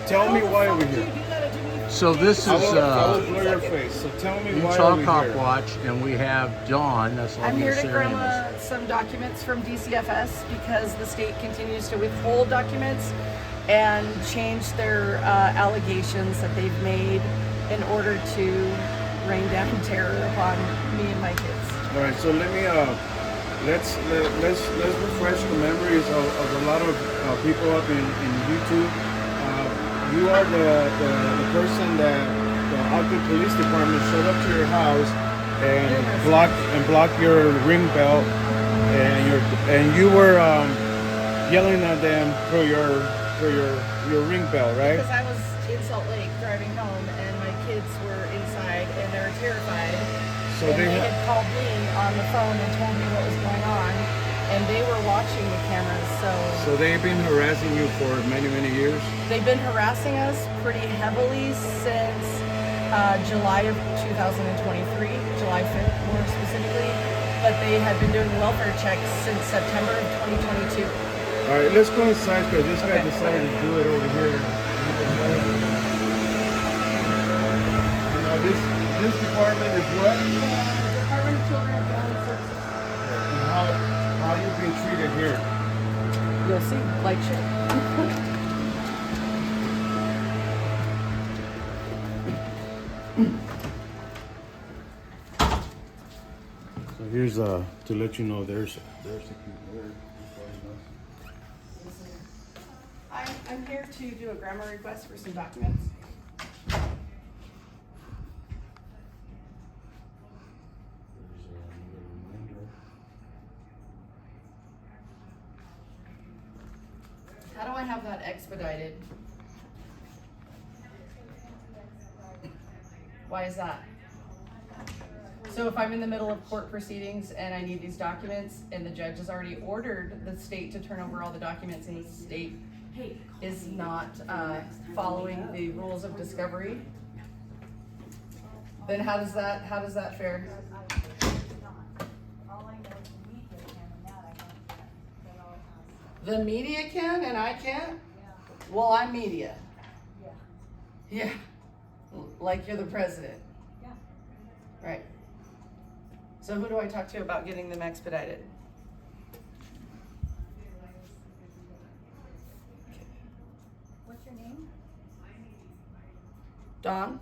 Tell me why we're here. So this is I will blur your face. So tell me why Utah we're Cop here. Watch, and we have Dawn. That's I'm here to Miss GRAMA some documents from DCFS because the state continues to withhold documents and change their allegations that they've made in order to rain down terror upon me and my kids. All right. So let me let's refresh the memories of a lot of people up in YouTube. You are the person that the Ogden Police Department showed up to your house and blocked your ring bell, and you were yelling at them through your ring bell, right? Because I was in Salt Lake driving home and my kids were inside and they were terrified. So and they had called me on the phone and told me what was going on, and they were watching the cameras. So they've been harassing you for many years? They've been harassing us pretty heavily since July of 2023, July 5th more specifically, but they had been doing welfare checks since September of 2022. All right, let's go inside because this guy decided to do it over here. This department is what? Department of Children and Family Services. How are you being treated here? You'll see, like shit. So here's to let you know there's the keyboard. I'm here to do a GRAMA request for some documents. How do I have that expedited? Why is that? So if I'm in the middle of court proceedings and I need these documents and the judge has already ordered the state to turn over all the documents and the state is not following the rules of discovery, then how does that fare? The media can and I can't? Well, I'm media. Yeah. Like you're the president. Yeah. Right. So who do I talk to about getting them expedited? What's your name? Dawn?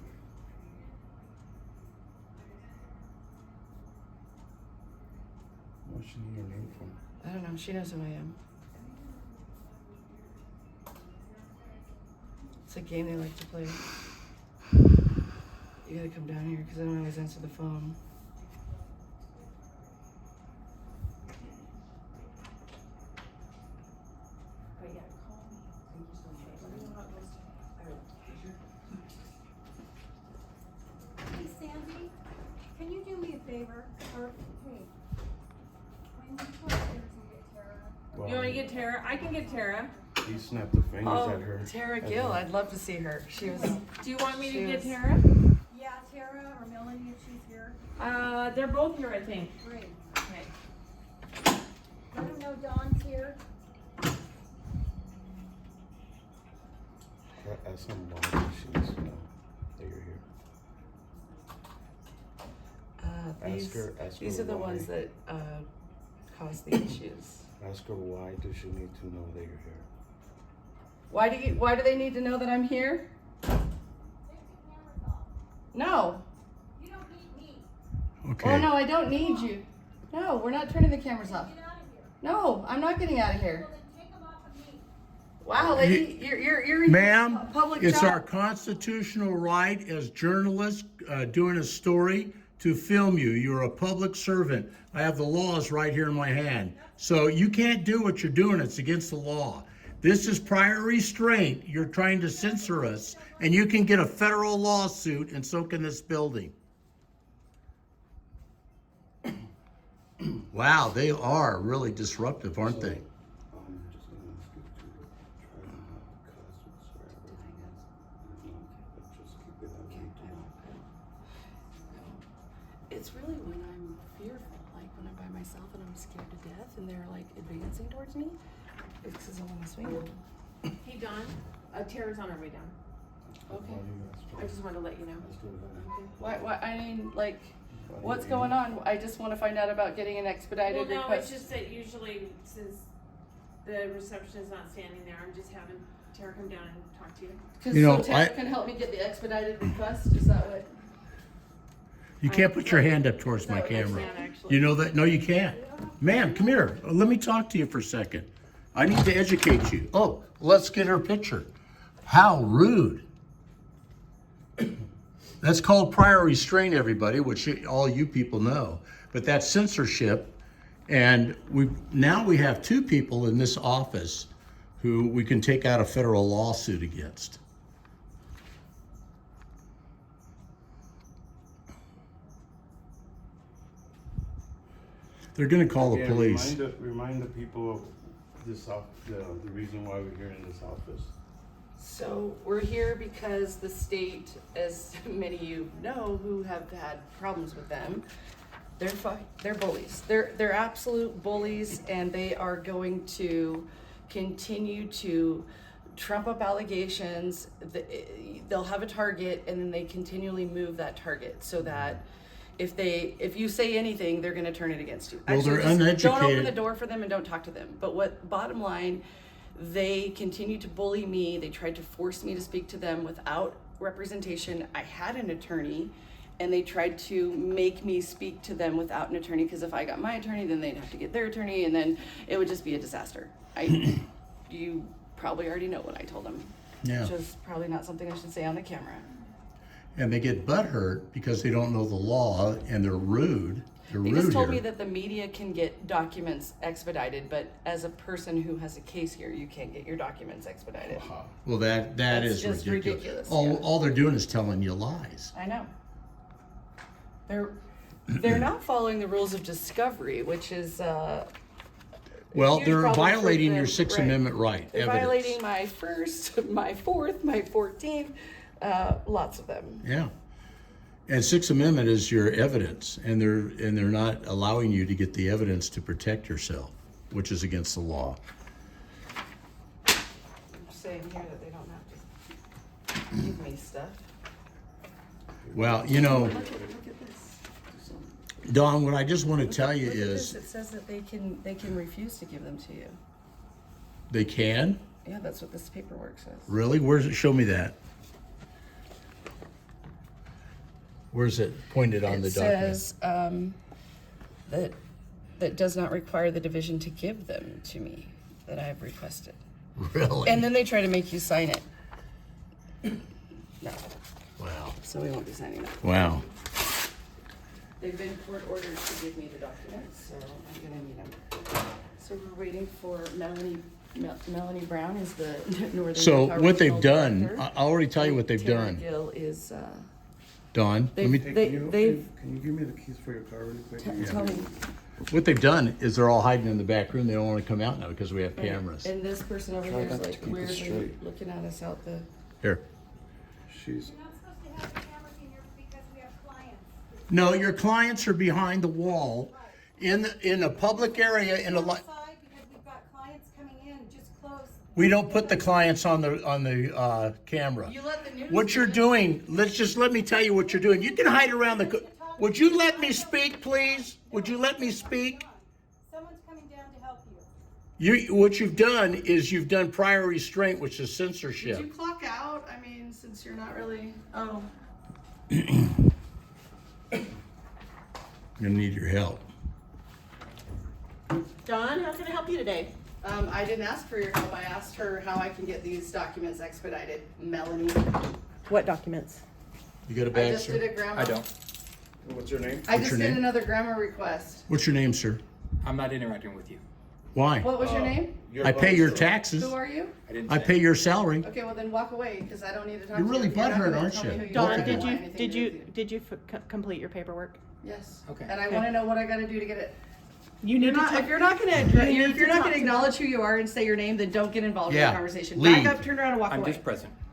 What's she need your name from? I don't know. She knows who I am. It's a game they like to play. You gotta come down here because I don't always answer the phone. But yeah, call me. Thank you so much. Let me know how it goes. Hey Sandy, can you do me a favor? Or hey, when you go upstairs and get Tara. Well, You want me to get Tara? I can get Tara. he snapped the fingers Oh, at her. Tara Gill. I'd love to see her. She was. Do you want me She to get was- Tara? Yeah, Tara or Melanie if she's here. They're both here, I think. Great. Okay. Let them know Dawn's here. Ask him why she needs to know that you're here. These her are the why. ones that cause the issues. Ask her why does she need to know that you're here? Why do they need to know that I'm here? Take the cameras off. No. You don't need me. Okay. Oh no, I don't need you. No, we're not turning the cameras off. Get out of here. No, I'm not getting out of here. Well, then take them off of me. Wow, lady, you're in Ma'am, a public it's job. our constitutional right as journalists doing a story to film you. You're a public servant. I have the laws right here in my hand. So you can't do what you're doing. It's against the law. This is prior restraint. You're trying to censor us, and you can get a federal lawsuit, and so can this building. Wow, they are really disruptive, aren't they? I'm just gonna ask you to try to not cuss or swear or anything. But just keep it under control. It's really when I'm fearful, like when I'm by myself and I'm scared to death and they're like advancing towards me. It's because I want to swing them. Hey, Dawn. Tara's on her way down. Okay. I just wanted to let you know. Why, I mean, like, what's going on? I just want to find out about getting an expedited Well, no, request. it's just that usually since the receptionist's not standing there, I'm just having Tara come down and talk to you. Because You know, so Tara I- can help me get the expedited request? Is that what? You can't put your hand up towards my No, I camera. can't actually. You know that? No, you can't. Ma'am, come here. Let me talk to you for a second. I need to educate you. Oh, let's get her picture. How rude. That's called prior restraint, everybody, which all you people know. But that's censorship. And now we have 2 people in this office who we can take out a federal lawsuit against. They're going to call the Yeah, police. Remind the people of this the reason why we're here in this office. So we're here because the state, as many of you know who have had problems with them, they're bullies. They're absolute bullies, and they are going to continue to trump up allegations. They'll have a target, and then they continually move that target so that if you say anything, they're going to turn it against you. Well, they're just uneducated. Don't open the door for them and don't talk to them. But bottom line, they continue to bully me. They tried to force me to speak to them without representation. I had an attorney, and they tried to make me speak to them without an attorney, because if I got my attorney, then they'd have to get their attorney, and then it would just be a disaster. You probably already know what I told them. Yeah. Which is probably not something I should say on the camera. And they get butthurt because they don't know the law and they're rude. They're They rude just told here. me that the media can get documents expedited, but as a person who has a case here, you can't get your documents expedited. Well, that That's is just ridiculous. ridiculous, All, yeah. all they're doing is telling you lies. I know. They're not following the rules of discovery, which is Well, huge they're problem for violating them, your Sixth right. Amendment right. They're Evidence. violating my 1st, my 4th, my 14th, lots of them. Yeah. And Sixth Amendment is your evidence, and they're not allowing you to get the evidence to protect yourself, which is against the law. I'm saying here that they don't have to give me stuff. Well, you know, Look at this. Dawn, what I just want to tell you Look at is this. It says that they can refuse to give them to you. they can. Yeah, that's what this paperwork says. Really? Where's it? Show me that. Where's it pointed on the document? It says that does not require the division to give them to me, that I have requested. Really? And then they try to make you sign it. No, Wow. so we won't be signing that. Wow. They've been court ordered to give me the documents, so I'm gonna need them. So we're waiting for Melanie Brown is the Northern So Utah what they've Regional done, Director. I'll already tell you what they've Tara done. Gill is, Dawn, let me. They- they've- Can you give me the keys for your car really quick? tell me. What they've done is they're all hiding in the back room. They don't want to come out now because we have cameras. And this person over Try here is not to like keep it weirdly straight. looking at us out the. Here. She's You're not supposed to have the cameras in here because we have clients. No, your clients are behind the wall, in a public area in a li- Outside because we've got clients coming in, just close. We don't put the clients on the camera. You let the news. What you're doing, let me tell you what you're doing. You can hide around the. Would you let me speak, please? Would you let me speak? Someone's coming down to help you. What you've done is you've done prior restraint, which is Did you censorship. clock out? I mean, since you're not really. Oh. I'm gonna need your help. Dawn, how can I help you today? I didn't ask for your help. I asked her how I can get these documents expedited. Melanie. What documents? You got a I bag, just sir? did a grammar. I don't. what's your name? I What's just your did name? another grammar request. What's your name, sir? I'm not interacting with you. Why? What was your name? Your I pay your boss. taxes. Who are you? I didn't. I say. pay your salary. Okay, well then walk away because I don't need to talk You're to really you. If you're not butthurt, gonna aren't tell you? me who you Dawn, are, I Okay. don't did want you anything did to you do with you. did you complete your paperwork? Yes. Okay. And I Okay. want to know what I got to do to get it. You need You're not, to if you're not gonna You if need you're to not talk gonna to acknowledge who you are and say your name, then don't get involved in Yeah, the conversation. leave. Back up, turn around, and walk I'm away. just present.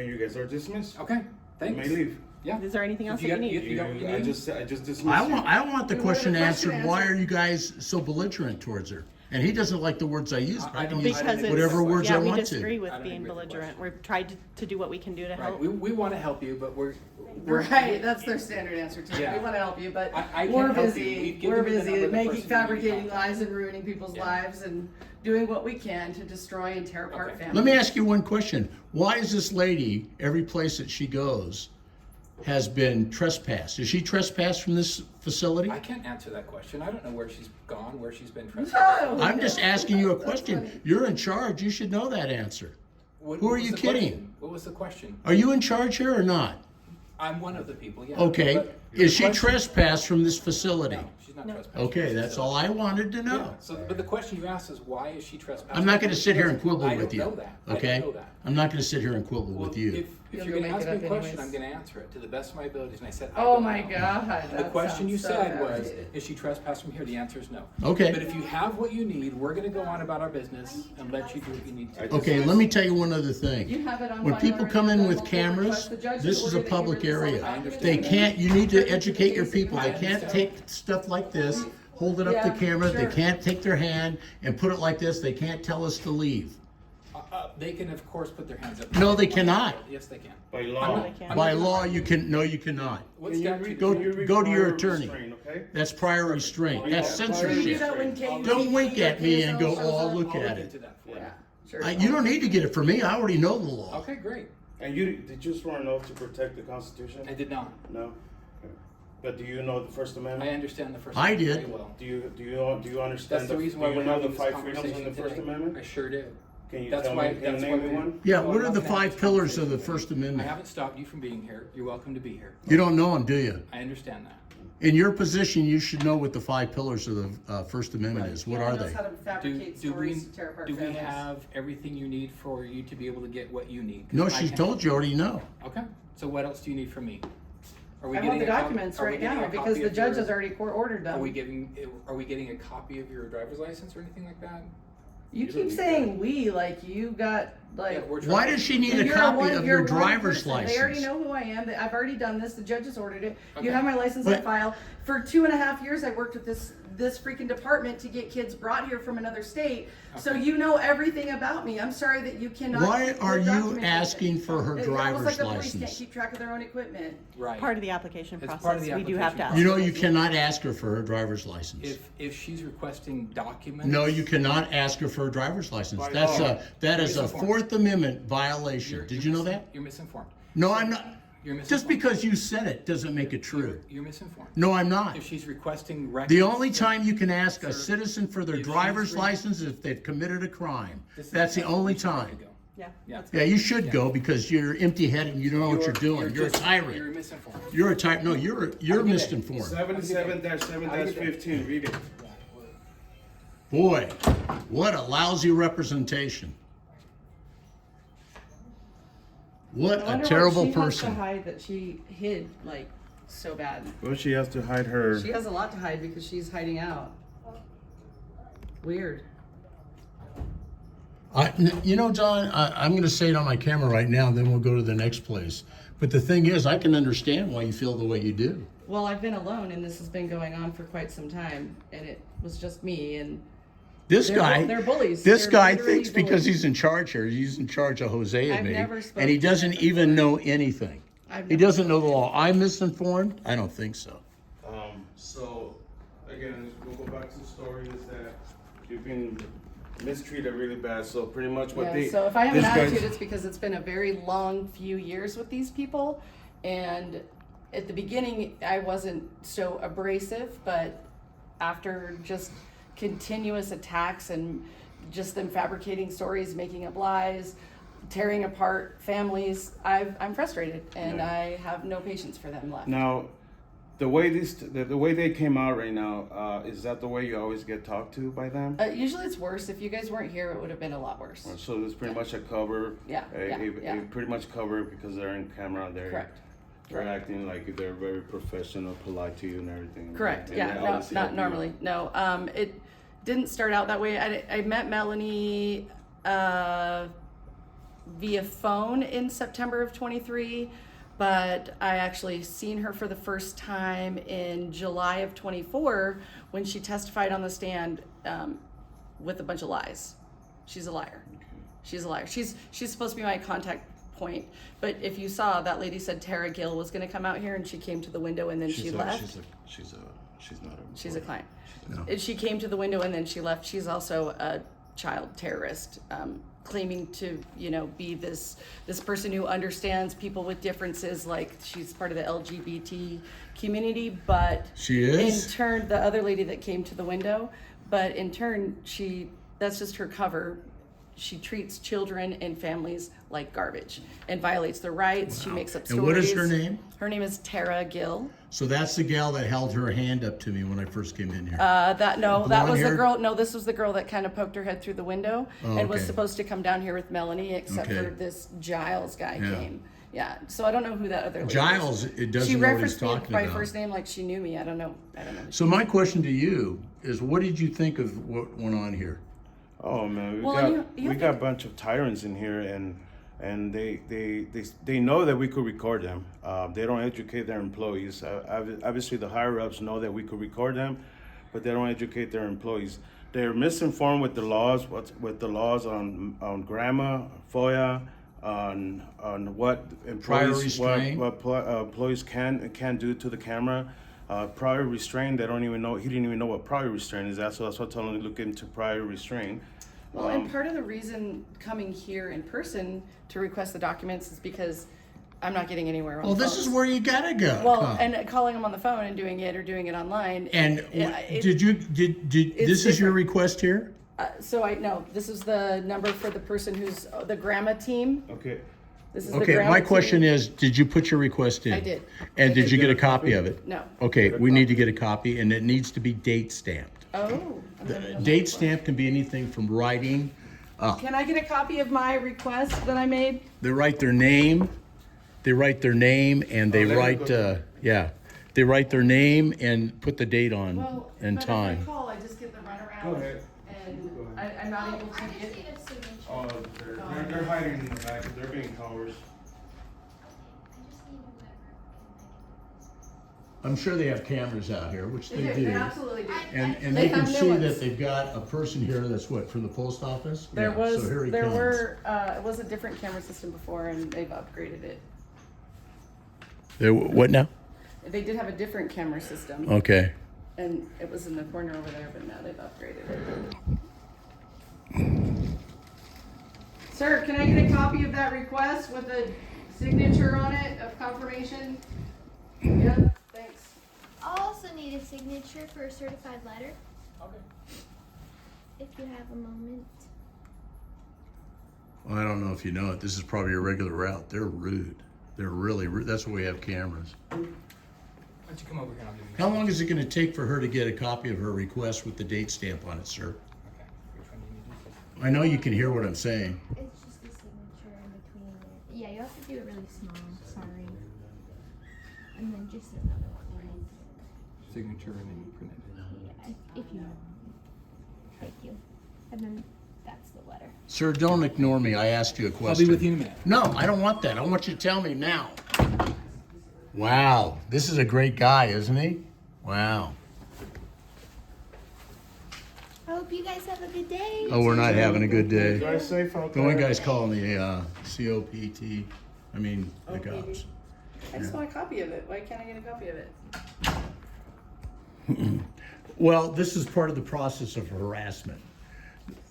Then you guys are dismissed. Okay, You thanks. may leave. Yeah. Is there anything else If that you got- need? got what you I need? just dismissed I you. want the We want question the question answered. Why answered. are you guys so belligerent towards her? And he doesn't like the words I use. But I can use Because it's, whatever words yeah, I we want disagree to. with I don't being agree with the belligerent. question. We've tried to do what we can do to Right, help. we want to help you, but we're Right, that's their standard answer too. Yeah. We want to help you, but I can't we're help you. busy. We've given We're you the number busy of the making, person you fabricating contact. lies and ruining people's Yeah. lives and doing what we can to destroy and tear apart Okay. families. Let me ask you one question. Why is this lady, every place that she goes, has been trespassed? Is she trespassed from this facility? I can't answer that question. I don't know where she's gone, where she's been No. trespassed. I'm just asking you a question. You're in charge. You should know that answer. What- Who what are was you the kidding? question? What was the question? Are you in charge here or not? I'm one of the people, yeah. Okay. But Is she the question- trespassed from this facility? No, she's not No. trespassed. Okay, that's all I wanted to Yeah, know. so, but the question you asked is why is she trespassing? I'm not going to sit here and quibble I with don't you. know that. I Okay? don't know that. I'm not going to sit here and quibble Well, with you. If You'll you're going make to ask it me up a question, anyways. I'm going to answer it to the best of my abilities. And I said, I Oh don't my know. God. The that question you sounds so said was, outdated. is she trespassed from here? The answer is no. Okay. But if you have what you need, we're going to go on about our business and let you do what you need to. Okay, let me tell you one other thing. You have it on When file people already. come in You've with done multiple cameras, requests. The judge this is a ordered that you public release all the area. documents. They can't, you need to Certificates educate your that you people. They have. can't take stuff like this, hold it up to Yeah, camera. They sure. can't take their hand and put it like this. They can't tell us to leave. They can, of course, put their hands up. No, they cannot. Yes, they can. By No, law. they can't. By law, you can, no, you cannot. What's Can you got re- you? Go- can you go to your require attorney. restraint, okay? That's prior restraint. That's You do censorship. that when KUTV Don't wink at me and go, shows oh, up. look I'll at look it. into that for you. Yeah, sure. You don't need to get it from me. I already know the law. Okay, great. And did you swear an oath to protect the Constitution? I did not. No? Okay. But do you know the First I Amendment? understand the First I Amendment did. very well. Do you understand That's the reason why do you we're know having the this five freedoms in conversation the First today. Amendment? I sure do. Can you That's tell why. me, can That's you why name me one? Yeah, No, what I'm are not the gonna have 5 this pillars of the conversation First today. I Amendment? haven't stopped you from being here. You're welcome to be here. You don't know them, do you? I understand that. In your position, you should know what the 5 pillars of the First Amendment is. What No are one knows they? how to fabricate Do we stories to tear apart do we families. have everything you need for you to be able to get what you need? 'Cause No, I she can- told you already know. Okay. So what else do you need from me? Are we I want the a copy- documents are we right getting now a because copy the of judge your- has already ordered Are we them. getting a copy of your driver's license or anything like that? You don't keep need saying we, like you got, Yeah, like. we're Why trying- does she need And a you're copy one- of you're your one driver's person. They already license? know who I am. I've already done this. The judge has ordered it. You Okay. have my license on But- file. For 2.5 years, I worked with this freaking department to get kids brought here from another state. So Okay. you know everything about me. I'm sorry that you cannot. Why keep the are you documentation. asking for her It's almost like driver's the police can't license? keep track of their own equipment. Right. Part of the application It's process. part of the We do have to application ask. You know for you those. cannot ask her for her driver's license. If she's requesting documents. No, you cannot ask her for a driver's license. By That You're is a misinformed. 4th Amendment violation. You're- Did you're you know that? You're misinformed. No, I'm not. You're Just misinformed. because you said it doesn't make it true. You're misinformed. No, I'm not. If she's requesting records. The only time you can ask a Sir, citizen for their if she's driver's re- license is if they've committed a crime. This is That's the time only we should have time. to go. Yeah. Yeah. that's Yeah, you should go because you're empty-headed and you don't know what you're doing. You're a You're tyrant. misinformed. You're a tyrant. No, you're Have a good day. misinformed. 77-7-15, read it. Boy, what a lousy representation. What I a wonder what terrible she has to person. hide that she hid like so bad. Well, she has to hide her. She has a lot to hide because she's hiding out. Weird. You know, John, I'm going to say it on my camera right now, then we'll go to the next place. But the thing is, I can understand why you feel the way you do. Well, I've been alone and this has been going on for quite some time and it was just me and This They're guy, they're bullies. this They're guy literally thinks because bullies. he's in charge here, he's in charge of Jose and I've me, never spoken and he to doesn't him even know anything. I've He never doesn't know the law. I'm misinformed? I don't think so. So, again, we'll go back to the story is that you've been mistreated really bad. So pretty much what Yeah, so if I have an this guy's- attitude, it's because it's been a very long few years with these people. And at the beginning, I wasn't so abrasive, but after just continuous attacks and just them fabricating stories, making up lies, tearing apart families, I'm frustrated and Yeah. I have no patience for them left. Now, the way the way they came out right now, is that the way you always get talked to by them? Usually it's worse. If you guys weren't here, it would have been a lot worse. So it's pretty much a cover. Yeah, yeah. Pretty much cover because they're in camera. Correct. They're acting like they're very professional, polite to you and everything. Correct. And Yeah. they No, obviously not help you. normally. No. It didn't start out that way. I met Melanie via phone in September of 23, but I actually seen her for the first time in July of 24 when she testified on the stand with a bunch of lies. She's a liar. She's a liar. She's supposed to be my contact point, but if you saw, that lady said Tara Gill was going to come out here, and she came to the window and then she left. She's not a. She's a client. No. She came to the window and then she left. She's also a child terrorist, claiming to, be this person who understands people with differences, like she's part of the LGBT community, but She is? in turn, the other lady that came to the window, but in turn, that's just her cover. She treats children and families like garbage and violates their rights. She makes up stories. And what is her name? Her name is Tara Gill. So that's the gal that held her hand up to me when I first came in here. That was the Blonde-haired? girl. No, this was the girl that kind of poked her head through the window and was okay. supposed to come down here with Melanie, except Okay. for this Giles guy Yeah. came. Yeah, so I don't know who that other lady Giles, is. it doesn't She know what he's referenced me talking by about. first name like she knew me. I don't know. So my question to you is, what did you think of what went on here? Oh man, Well, we got a bunch of tyrants in here, and they know that we could record them. They don't educate their employees. Obviously, the higher ups know that we could record them, but they don't educate their employees. They're misinformed with the laws. With the laws on GRAMA, FOIA, on what employees employees can do to the camera. Prior restraint, they don't even know. He didn't even know what prior restraint is. So that's why I told him to look into prior restraint. Well, and part of the reason coming here in person to request the documents is because I'm not getting anywhere on Well, the this phones. is where you gotta go. Well, Huh. and calling them on the phone and doing it or doing it online. And did this is your different. request here? This is the number for the person who's the GRAMA team. Okay. This is the Okay, GRAMA my team. question is, did you put your request in? I did. And I did did. you get a copy of it? No. Okay, we need to get a copy, and it needs to be date stamped. Oh. Date stamp can be anything from writing. Can I get a copy of my request that I made? They write their name. They write their name, and they let me write. go. They write their name and put the date on and but time. If I call, I just get the runaround. Go ahead. And I'm not able to I just get. need a signature. Oh, they're hiding in the back. They're being cowards. I just need whoever. I'm sure they have cameras out here, which they They do. absolutely do. And They they can have new see ones. that they've got a person here that's what, from the post office? There Yeah, was, so here he there comes. were, it was a different camera system before, and they've upgraded it. What now? They did have a different camera system, Okay. and it was in the corner over there, but now they've upgraded it. Sir, can I get a copy of that request with a signature on it of confirmation? Yep, thanks. I'll also need a signature for a certified letter. Okay. If you have a moment. Well, I don't know if you know it. This is probably a regular route. They're rude. They're really rude. That's why we have cameras. Why don't you come over here and I'll give you. How long is it going to take for her to get a copy of her request with the date stamp on it, sir? Okay. Which one do you need to I know you can hear what I'm saying. It's just a signature in between there. Yeah, you have to do it really small. Sorry. And then just another one. do? Signature and then you print it. Yeah, if you have. Thank you. And then that's the letter. Sir, don't ignore me. I asked you a I'll question. be with you in a minute. No, I don't want that. I want you to tell me now. Wow, this is a great guy, isn't he? Wow. I hope you guys have a good day. Oh, we're not having a good day. Drive safe out The there. one guy's calling the COPT. I mean, the cops. I just want a copy of it. Why can't I get a copy of it? Well, this is part of the process of harassment.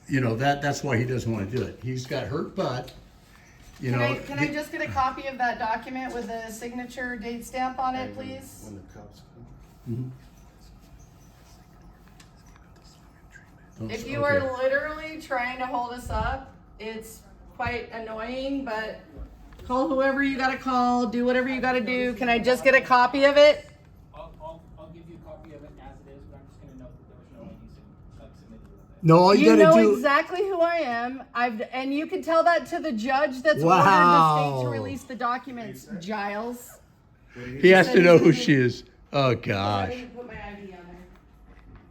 You know, that's why he doesn't want to do it. He's got hurt butt. You know. Can I just get a copy of that document with a signature date stamp on it, please? When the cops come. If you are literally trying to hold us up, it's quite annoying, but call whoever you gotta call, do whatever you gotta do. Can I just get a copy of it? I'll give you a copy of it as it is, but I'm just gonna note that there was no any submitted with it. No, all you, You gotta know do. exactly who I am. And you can tell that to the judge that's ordered the Wow. state to release the documents, Giles. He has to said know he who didn't- she is. Oh I gosh, didn't put my ID on there.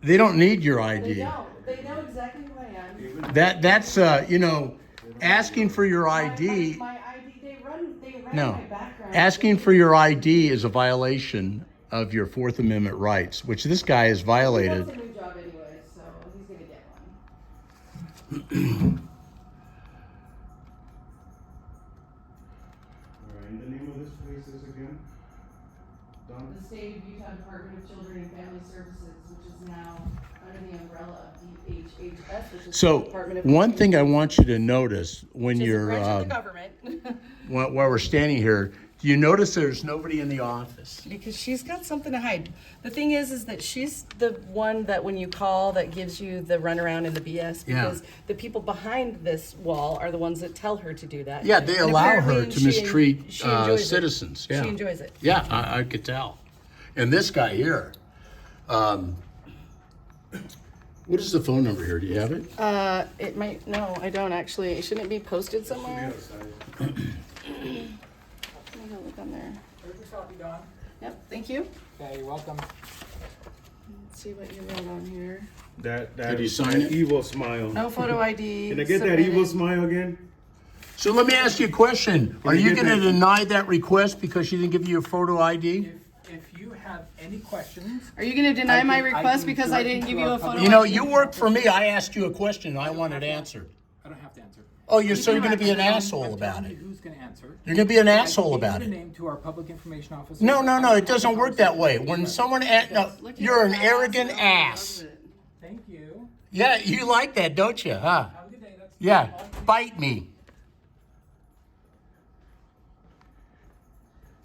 they don't need your They ID. don't. They know exactly who I am. That's you know, asking for your ID. My ID. They ran No. my background Asking for your ID is a violation of your Fourth Amendment rights, which this guy has He violated. wants a new job anyway, so he's gonna get one. All right, and the name of this place is again? Dawn? The State of Utah Department of Children and Family Services, which is now under the umbrella of DHHS, which is the So, Department of one thing I want you to notice when which is a you're, branch of the government. while we're standing here, do you notice there's nobody in the office? Because she's got something to hide. The thing is that she's the one that when you call that gives you the runaround and the BS. Yeah. Because the people behind this wall are the ones that tell her to do that. Yeah, they And allow her apparently to she mistreat enjoys it. citizens. Yeah. She enjoys it. Yeah, I could tell. And this guy here, what is the phone number here? Do you have it? It might, no, I don't actually. Shouldn't it be posted somewhere? Let me go look on there. Where's your copy, Dawn? Yep, thank you. Okay, you're welcome. Let's see what you wrote on here. That Did you sign it? evil smile. No photo ID. Can I get that submitted. evil smile again? So let me ask you a question. Are you you get going to that? deny that request because she didn't give you a photo ID? If you have any questions, Are you going to deny I my can- I request can because I direct didn't you give to you our a photo public- You know, ID? you work for me. I asked you a question and I want it answered. I don't have to answer. Oh, you're so you're going to be an I'm asshole telling about you it. who's going to answer. You're going to be an I asshole gave about the it. name to our public information officer. No, it doesn't work that way. When someone, no, Look at you're an your arrogant ass. ass. Thank you. Yeah, you like that, don't you? Huh? Have a good day. That's Yeah, bite me.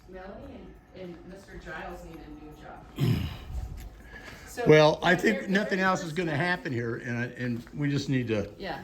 Melanie and Mr. Giles need a new job. So, Well, I yeah, think they're nothing very else is going to first- happen here, and we just need to. Yeah,